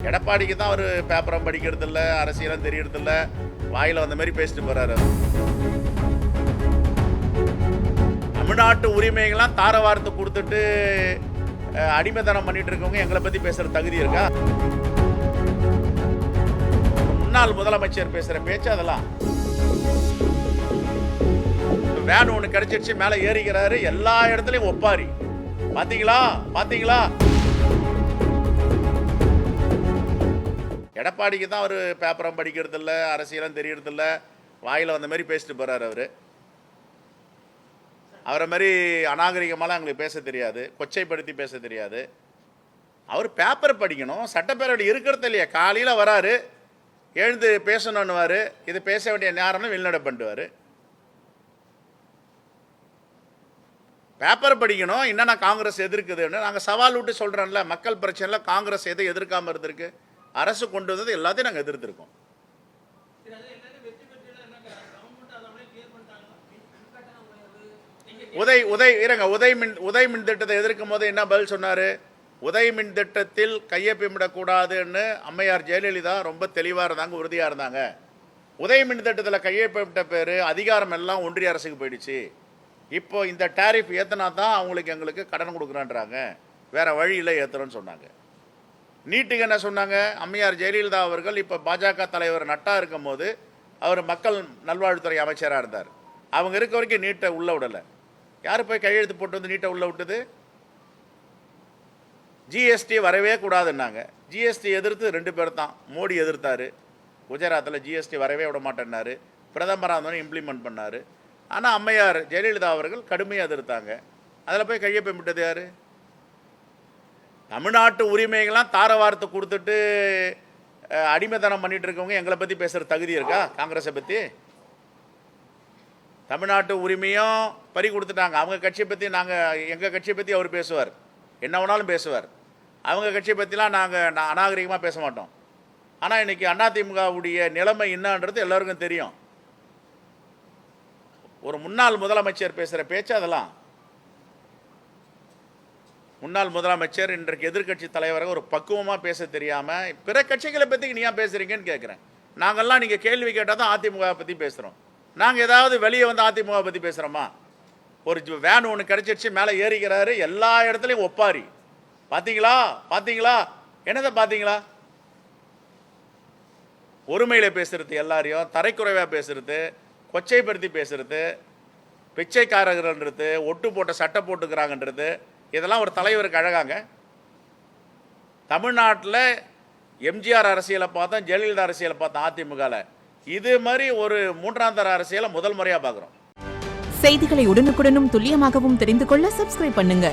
எடப்பாடிக்கு தான் அவர் பேப்பரம் படிக்கிறது இல்லை, அரசியலும் தெரியறது இல்லை, வாயில் வந்த மாதிரி பேசிட்டு போறாரு. தமிழ்நாட்டு உரிமைகள்லாம் தார வார்த்தை கொடுத்துட்டு அடிமைத்தனம் பண்ணிட்டு இருக்கவங்க எங்களை பத்தி பேசுற தகுதி இருக்கா? முன்னாள் முதலமைச்சர் பேசுற பேச்சு அதெல்லாம். வேன் ஒன்று கிடைச்சிருச்சு, மேலே ஏறிக்கிறாரு, எல்லா இடத்துலையும் ஒப்பாரி. பாத்தீங்களா பாத்தீங்களா? எடப்பாடிக்கு தான் அவர் பேப்பரம் படிக்கிறது இல்லை, அரசியலும் தெரியறது இல்லை, வாயில் வந்த மாதிரி பேசிட்டு போறாரு. அவரை மாதிரி அநாகரிகமாலாம் எங்களுக்கு பேச தெரியாது, கொச்சைப்படுத்தி பேச தெரியாது. அவர் பேப்பர் படிக்கணும், சட்டப்பேரவை இருக்கிறது இல்லையா? காலையில் வராரு, எழுந்து பேசணுன்னுவார், இது பேச வேண்டிய நேரம்னு வெளிநடை பண்ணுவார். பேப்பர் படிக்கணும், என்னென்ன காங்கிரஸ் எதிர்க்குதுன்னு நாங்கள் சவால் விட்டு சொல்கிறோம்ல. மக்கள் பிரச்சனையில் காங்கிரஸ் எதை எதிர்க்காமல் இருந்திருக்கு? அரசு கொண்டு வந்தது எல்லாத்தையும் நாங்கள் எதிர்த்திருக்கோம். உதய் மின் திட்டத்தை எதிர்க்கும் போது என்ன பதில் சொன்னார்? உதய் மின் திட்டத்தில் கையொப்பமிடக்கூடாதுன்னு அம்மையார் ஜெயலலிதா ரொம்ப தெளிவாக இருந்தாங்க, உறுதியாக இருந்தாங்க. உதய் மின் திட்டத்தில் கையொப்பமிட்ட பேர் அதிகாரம் எல்லாம் ஒன்றிய அரசுக்கு போயிடுச்சு. இப்போ இந்த டேரிஃப் ஏற்றினா தான் எங்களுக்கு கடன் கொடுக்குறான்றாங்க, வேற வழியில் ஏற்றுறோன்னு சொன்னாங்க. நீட்டுக்கு என்ன சொன்னாங்க? அம்மையார் ஜெயலலிதா அவர்கள் இப்போ பாஜக தலைவர் நட்டா இருக்கும் போது அவர் மக்கள் நல்வாழ்வுத்துறை அமைச்சராக இருந்தார். அவங்க இருக்க வரைக்கும் நீட்டை உள்ள விடலை. யார் போய் கையெழுத்து போட்டு வந்து நீட்டை உள்ள விட்டது? ஜிஎஸ்டி வரவே கூடாதுன்னாங்க. ஜிஎஸ்டி எதிர்த்து 2 பேர் தான். மோடி எதிர்த்தார், குஜராத்தில் ஜிஎஸ்டி வரவே விட மாட்டேன்னாரு, பிரதமராக இருந்தோன்னு இம்ப்ளிமெண்ட் பண்ணார். ஆனால் அம்மையார் ஜெயலலிதா அவர்கள் கடுமையாக எதிர்த்தாங்க. அதில் போய் கையொப்பமிட்டது யார்? தமிழ்நாட்டு உரிமைகள்லாம் தார வார்த்தை கொடுத்துட்டு அடிமைத்தனம் பண்ணிட்டு இருக்கவங்க எங்களை பற்றி பேசுகிற தகுதி இருக்கா? காங்கிரஸை பற்றி. தமிழ்நாட்டு உரிமையும் பறி கொடுத்துட்டாங்க. அவங்க கட்சியை பற்றி எங்கள் கட்சியை பற்றி அவர் பேசுவார், என்ன வேணாலும் பேசுவார். அவங்க கட்சியை பற்றிலாம் நாங்கள் அநாகரிகமாக பேச மாட்டோம். ஆனால் இன்றைக்கி அதிமுகவுடைய நிலைமை என்னன்றது எல்லாருக்கும் தெரியும். ஒரு முன்னாள் முதலமைச்சர் பேசுகிற பேச்சு அதெல்லாம். முன்னாள் முதலமைச்சர் இன்றைக்கு எதிர்கட்சி தலைவராக ஒரு பக்குவமாக பேச தெரியாமல் பிற கட்சிகளை பற்றி நீ ஏன் பேசுகிறீங்கன்னு கேட்குறேன். நாங்கள்லாம் நீங்கள் கேள்வி கேட்டால் தான் அதிமுக பற்றி பேசுகிறோம். நாங்கள் ஏதாவது வெளியே வந்து அதிமுக பற்றி பேசுகிறோமா? ஒரு வேன் ஒன்று கிடைச்சிருச்சு, மேலே ஏறிக்கிறாரு, எல்லா இடத்துலையும் ஒப்பாரி. பார்த்தீங்களா பார்த்தீங்களா? என்னதை பார்த்தீங்களா? ஒருமையில் பேசுறது, எல்லாரையும் தரைக்குறைவாக பேசுறது, கொச்சைப்படுத்தி பேசுறது, பிச்சைக்காரர்கள்ன்றது, ஒட்டு போட்ட சட்டை போட்டுக்கிறாங்கன்றது, இதெல்லாம் ஒரு தலைவருக்கு அழகாங்க? தமிழ்நாட்டில் எம்ஜிஆர் அரசியலை பார்த்தோம், ஜெயலலிதா அரசியலை பார்த்தோம், அதிமுகவில் இது மாதிரி ஒரு 3ஆம் தர அரசியலை முதல் முறையாக பார்க்குறோம். செய்திகளை உடனுக்குடனும் துல்லியமாகவும் தெரிந்து கொள்ள சப்ஸ்கிரைப் பண்ணுங்க.